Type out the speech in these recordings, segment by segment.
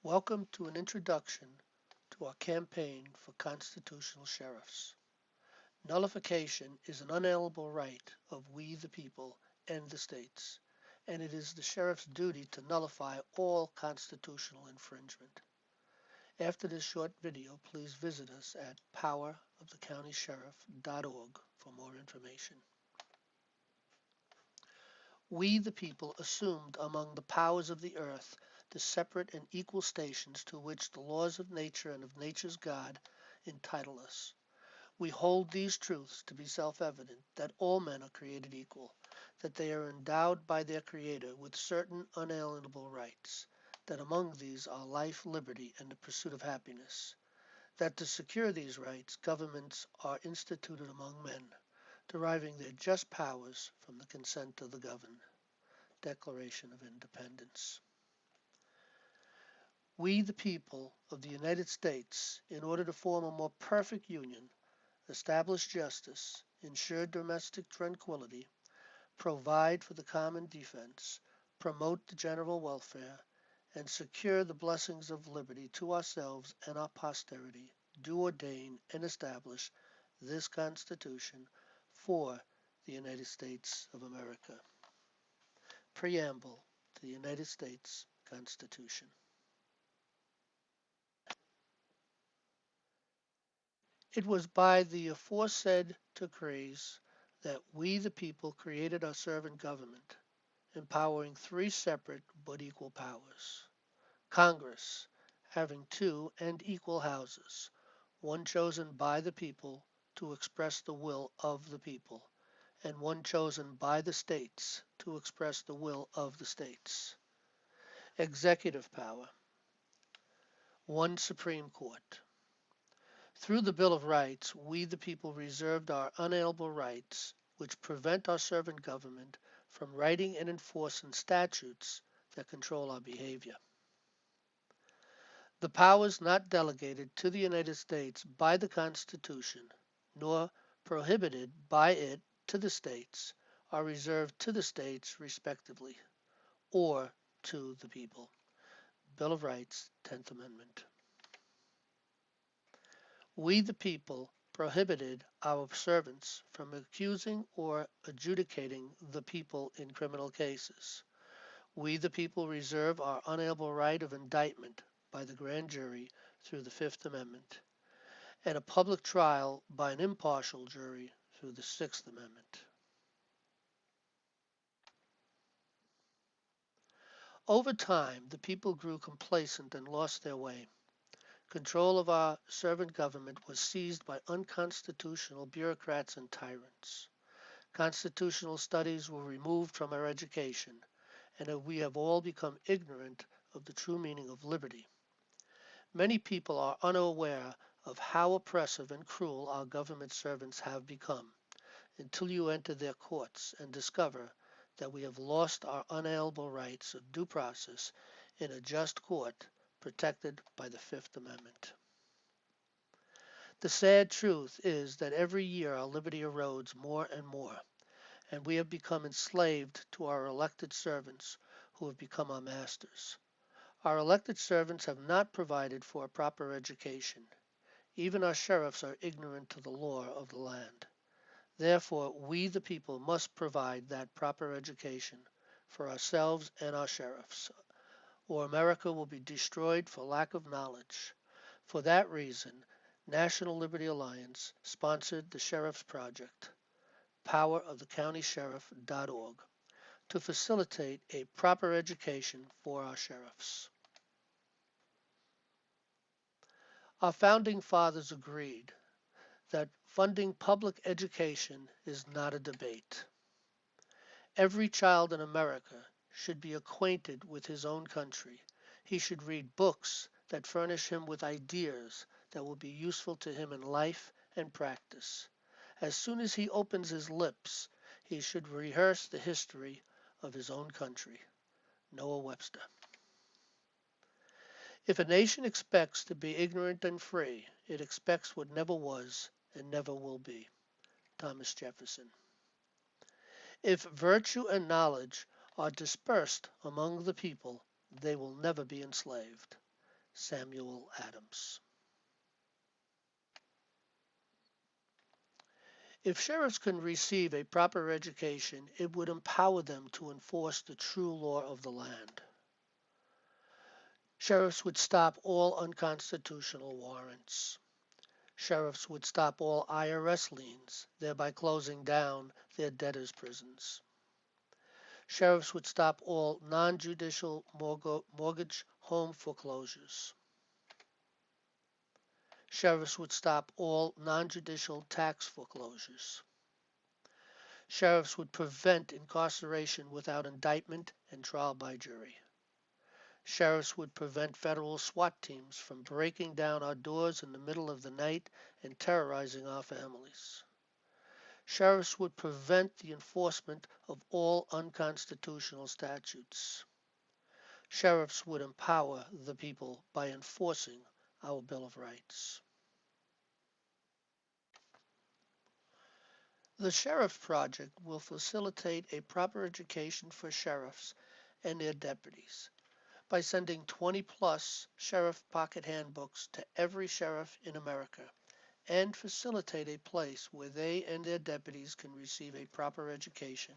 Welcome to an introduction to our campaign for constitutional sheriffs. Nullification is an unalienable right of we the people and the states, and it is the sheriff's duty to nullify all constitutional infringement. After this short video, please visit us at powerofthecountysheriff.org for more information. We the people assumed among the powers of the earth the separate and equal stations to which the laws of nature and of nature's God entitle us. We hold these truths to be self-evident, that all men are created equal, that they are endowed by their Creator with certain unalienable rights, that among these are life, liberty, and the pursuit of happiness, that to secure these rights governments are instituted among men, deriving their just powers from the consent of the governed. Declaration of Independence. We, the people of the United States, in order to form a more perfect union, establish justice, ensure domestic tranquility, provide for the common defense, promote the general welfare, and secure the blessings of liberty to ourselves and our posterity, do ordain and establish this Constitution for the United States of America. Preamble to the United States Constitution. It was by the aforesaid decrees that we the people created our servant government, empowering three separate but equal powers. Congress, having two and equal houses, one chosen by the people to express the will of the people, and one chosen by the states to express the will of the states. Executive power, one Supreme Court. Through the Bill of Rights, we the people reserved our unalienable rights, which prevent our servant government from writing and enforcing statutes that control our behavior. The powers not delegated to the United States by the Constitution, nor prohibited by it to the states, are reserved to the states respectively, or to the people. Bill of Rights, 10th Amendment. We the people prohibited our servants from accusing or adjudicating the people in criminal cases. We the people reserve our unalienable right of indictment by the grand jury through the Fifth Amendment, and a public trial by an impartial jury through the Sixth Amendment. Over time, the people grew complacent and lost their way. Control of our servant government was seized by unconstitutional bureaucrats and tyrants. Constitutional studies were removed from our education, and we have all become ignorant of the true meaning of liberty. Many people are unaware of how oppressive and cruel our government servants have become, until you enter their courts and discover that we have lost our unalienable rights of due process in a just court protected by the Fifth Amendment. The sad truth is that every year our liberty erodes more and more, and we have become enslaved to our elected servants who have become our masters. Our elected servants have not provided for a proper education. Even our sheriffs are ignorant to the law of the land. Therefore, we the people must provide that proper education for ourselves and our sheriffs, or America will be destroyed for lack of knowledge. For that reason, National Liberty Alliance sponsored the Sheriff's Project, powerofthecountysheriff.org, to facilitate a proper education for our sheriffs. Our founding fathers agreed that funding public education is not a debate. Every child in America should be acquainted with his own country. He should read books that furnish him with ideas that will be useful to him in life and practice. As soon as he opens his lips, he should rehearse the history of his own country. Noah Webster. If a nation expects to be ignorant and free, it expects what never was and never will be. Thomas Jefferson. If virtue and knowledge are dispersed among the people, they will never be enslaved. Samuel Adams. If sheriffs can receive a proper education, it would empower them to enforce the true law of the land. Sheriffs would stop all unconstitutional warrants. Sheriffs would stop all IRS liens, thereby closing down their debtors' prisons. Sheriffs would stop all non-judicial mortgage home foreclosures. Sheriffs would stop all non-judicial tax foreclosures. Sheriffs would prevent incarceration without indictment and trial by jury. Sheriffs would prevent federal SWAT teams from breaking down our doors in the middle of the night and terrorizing our families. Sheriffs would prevent the enforcement of all unconstitutional statutes. Sheriffs would empower the people by enforcing our Bill of Rights. The Sheriff Project will facilitate a proper education for sheriffs and their deputies by sending 20-plus sheriff pocket handbooks to every sheriff in America and facilitate a place where they and their deputies can receive a proper education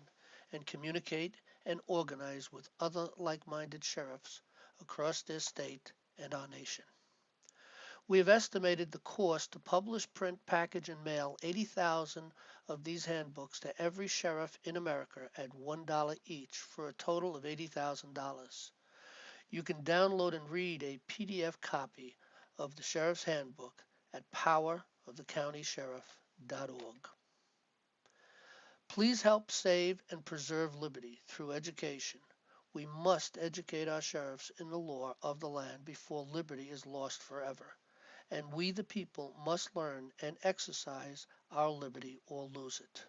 and communicate and organize with other like-minded sheriffs across their state and our nation. We have estimated the cost to publish, print, package, and mail 80,000 of these handbooks to every sheriff in America at $1 each for a total of $80,000. You can download and read a PDF copy of the Sheriff's Handbook at powerofthecountysheriff.org. Please help save and preserve liberty through education. We must educate our sheriffs in the law of the land before liberty is lost forever. And we the people must learn and exercise our liberty or lose it.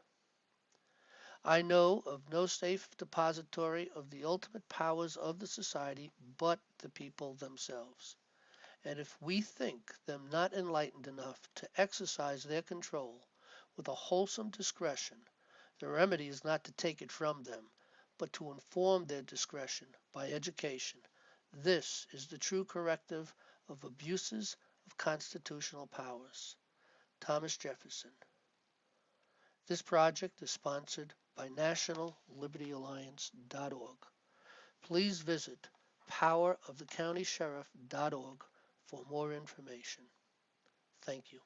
I know of no safe depository of the ultimate powers of the society but the people themselves. And if we think them not enlightened enough to exercise their control with a wholesome discretion, the remedy is not to take it from them, but to inform their discretion by education. This is the true corrective of abuses of constitutional powers. Thomas Jefferson. This project is sponsored by NationalLibertyAlliance.org. Please visit powerofthecountysheriff.org for more information. Thank you.